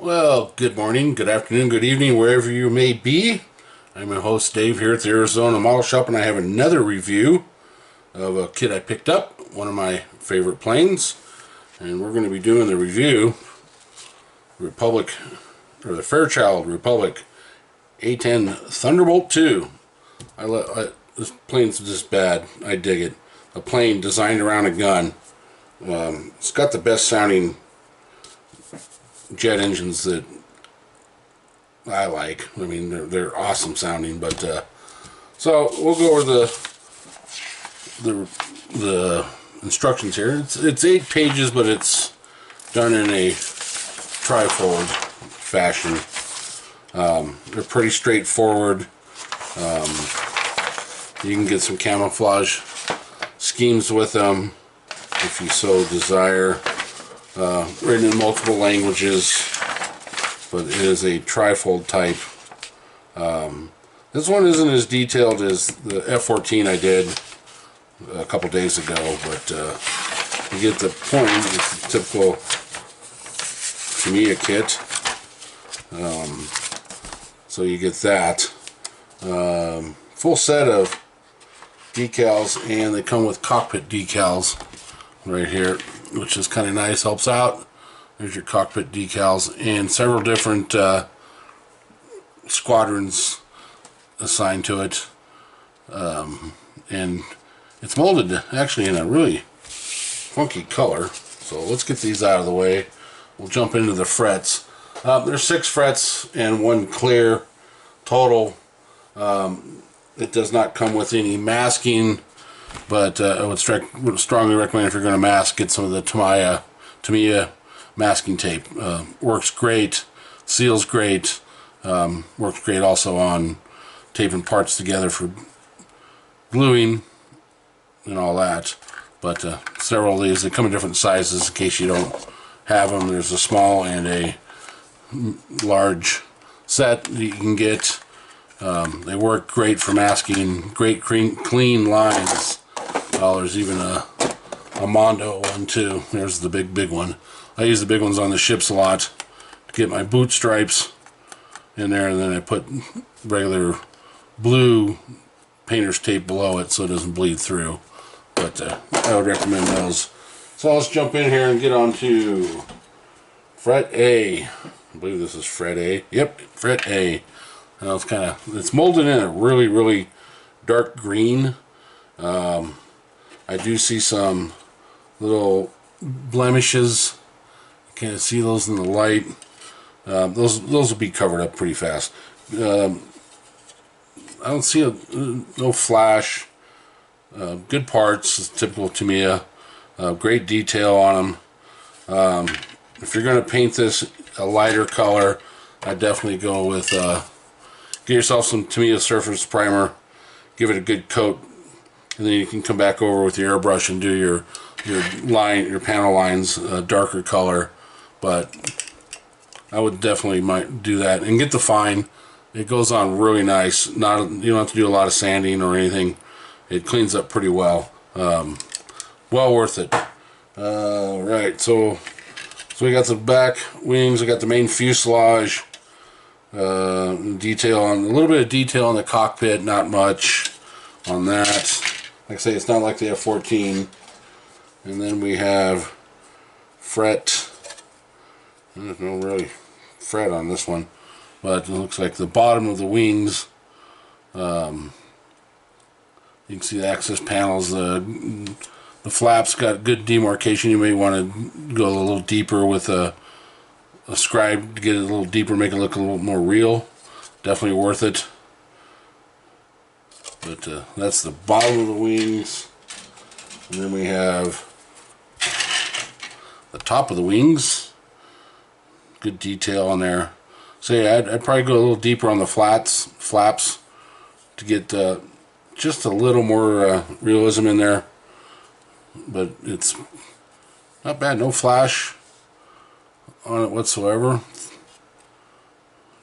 Well, good morning, good afternoon, good evening, wherever you may be. I'm your host Dave here at the Arizona Model Shop, and I have another review of a kit I picked up, one of my favorite planes. And we're going to be doing the review, Republic, or the Fairchild Republic A10 Thunderbolt 2. This plane's just bad. I dig it. A plane designed around a gun. It's got the best sounding jet engines that I like. I mean, they're awesome sounding. But so we'll go over the instructions here. It's 8 pages, but it's done in a trifold fashion. They're pretty straightforward. You can get some camouflage schemes with them if you so desire. Written in multiple languages, but it is a trifold type. This one isn't as detailed as the F-14 I did a couple days ago, but you get the point. It's a typical Tamiya kit. So you get that. Full set of decals, and they come with cockpit decals right here, which is kind of nice, helps out. There's your cockpit decals, and several different squadrons assigned to it. And it's molded actually in a really funky color. So let's get these out of the way. We'll jump into the frets. There's 6 frets and 1 clear total. It does not come with any masking, but I would strongly recommend, if you're going to mask, get some of the Tamiya masking tape. Works great, seals great, works great also on taping parts together for gluing and all that. But several of these, they come in different sizes in case you don't have them. There's a small and a large set that you can get. They work great for masking, great clean lines. Oh, there's even a Mondo one too. There's the big one. I use the big ones on the ships a lot to get my boot stripes in there, and then I put regular blue painter's tape below it so it doesn't bleed through. But I would recommend those. So let's jump in here and get on to fret A. I believe this is fret A. Yep, fret A. Now it's molded in a really dark green. I do see some little blemishes. You can't see those in the light. Those will be covered up pretty fast. I don't see no flash. Good parts, typical Tamiya. Great detail on them. If you're going to paint this a lighter color, I definitely go with get yourself some Tamiya Surface Primer. Give it a good coat, and then you can come back over with your airbrush and do your panel lines darker color. But I would definitely might do that and get the fine. It goes on really nice. You don't have to do a lot of sanding or anything. It cleans up pretty well. Well worth it. Right, so we got the back wings. We got the main fuselage. Detail on a little bit of detail on the cockpit, not much on that. Like I say, it's not like the F-14. And then we have fret. There's no really fret on this one, but it looks like the bottom of the wings. You can see the access panels. The flaps got good demarcation. You may want to go a little deeper with a scribe to get it a little deeper, make it look a little more real. Definitely worth it. But that's the bottom of the wings. And then we have the top of the wings. Good detail on there. So yeah, I'd probably go a little deeper on the flaps to get just a little more realism in there. But it's not bad. No flash on it whatsoever.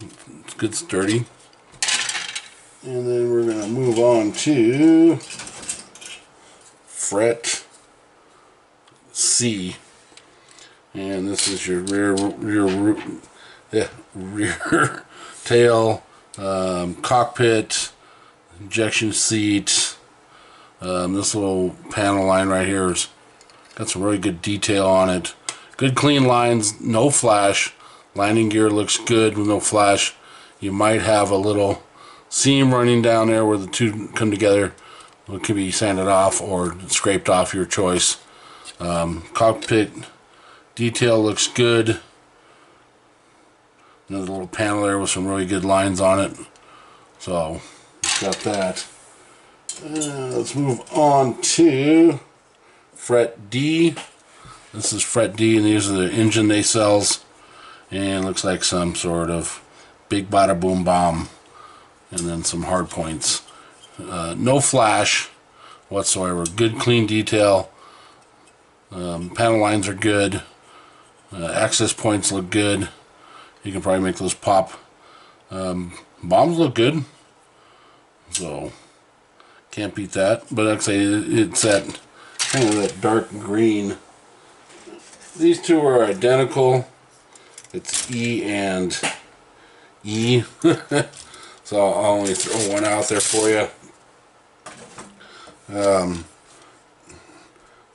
It's good, sturdy. And then we're going to move on to fret C. And this is your rear rear tail, cockpit, injection seat. This little panel line right here has got some really good detail on it. Good clean lines, no flash. Landing gear looks good with no flash. You might have a little seam running down there where the two come together. It could be sanded off or scraped off, your choice. Cockpit detail looks good. Another little panel there with some really good lines on it. So, got that. Let's move on to fret D. This is fret D, and these are the engine nacelles. And looks like some sort of big bada boom bomb. And then some hard points. No flash whatsoever. Good clean detail. Panel lines are good. Access points look good. You can probably make those pop. Bombs look good. So, can't beat that. But like I say, it's that kind of that dark green. These two are identical. It's E and E. So I'll only throw one out there for you.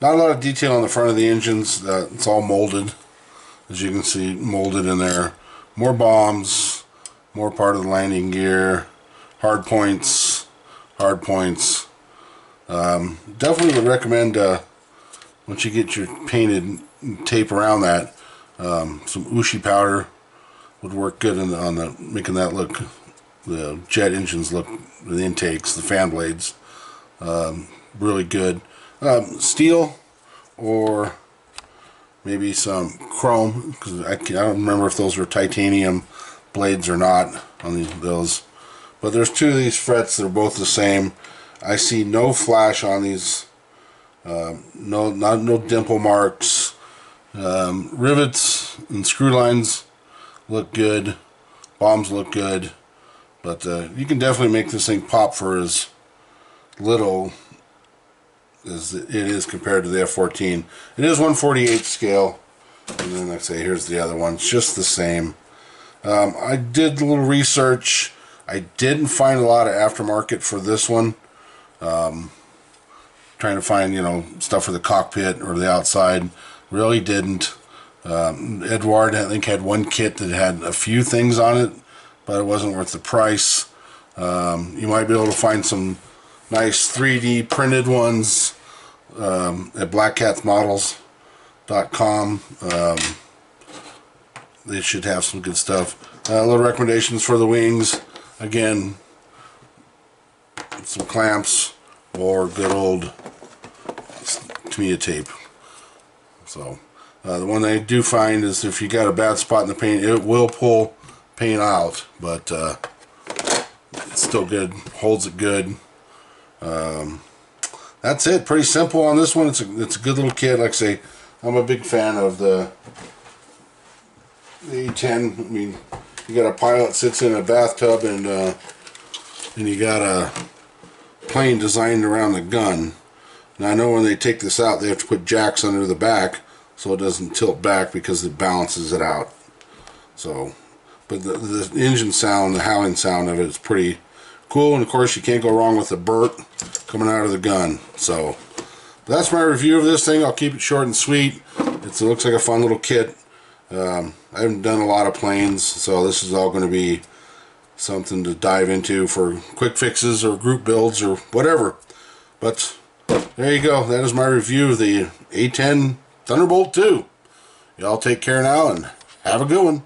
Not a lot of detail on the front of the engines. It's all molded. As you can see, molded in there. More bombs. More part of the landing gear. Hard points. Hard points. Definitely would recommend, once you get your painted tape around that, some Ushi powder would work good on the making that look, the jet engines look, the intakes, the fan blades, really good. Steel or maybe some chrome, because I don't remember if those were titanium blades or not on those. But there's two of these frets that are both the same. I see no flash on these. No dimple marks. Rivets and screw lines look good. Bombs look good. But you can definitely make this thing pop for as little as it is compared to the F-14. It is 1/48 scale. And then, like I say, here's the other one. It's just the same. I did a little research. I didn't find a lot of aftermarket for this one. Trying to find, you know, stuff for the cockpit or the outside. Really didn't. Edward, I think, had one kit that had a few things on it, but it wasn't worth the price. You might be able to find some nice 3D printed ones at blackcatsmodels.com. They should have some good stuff. Little recommendations for the wings. Again, some clamps or good old Tamiya tape. So the one I do find is if you got a bad spot in the paint, it will pull paint out, but it's still good, holds it good. That's it. Pretty simple on this one. It's a good little kit. Like I say, I'm a big fan of the A10. I mean, you got a pilot sits in a bathtub, and you got a plane designed around the gun. Now I know when they take this out, they have to put jacks under the back so it doesn't tilt back because it balances it out. So, but the engine sound, the howling sound of it is pretty cool, and of course you can't go wrong with the burp coming out of the gun. So that's my review of this thing. I'll keep it short and sweet. It looks like a fun little kit. I haven't done a lot of planes, so this is all going to be something to dive into for quick fixes or group builds or whatever. But there you go. That is my review of the A10 Thunderbolt 2. Y'all take care now and have a good one.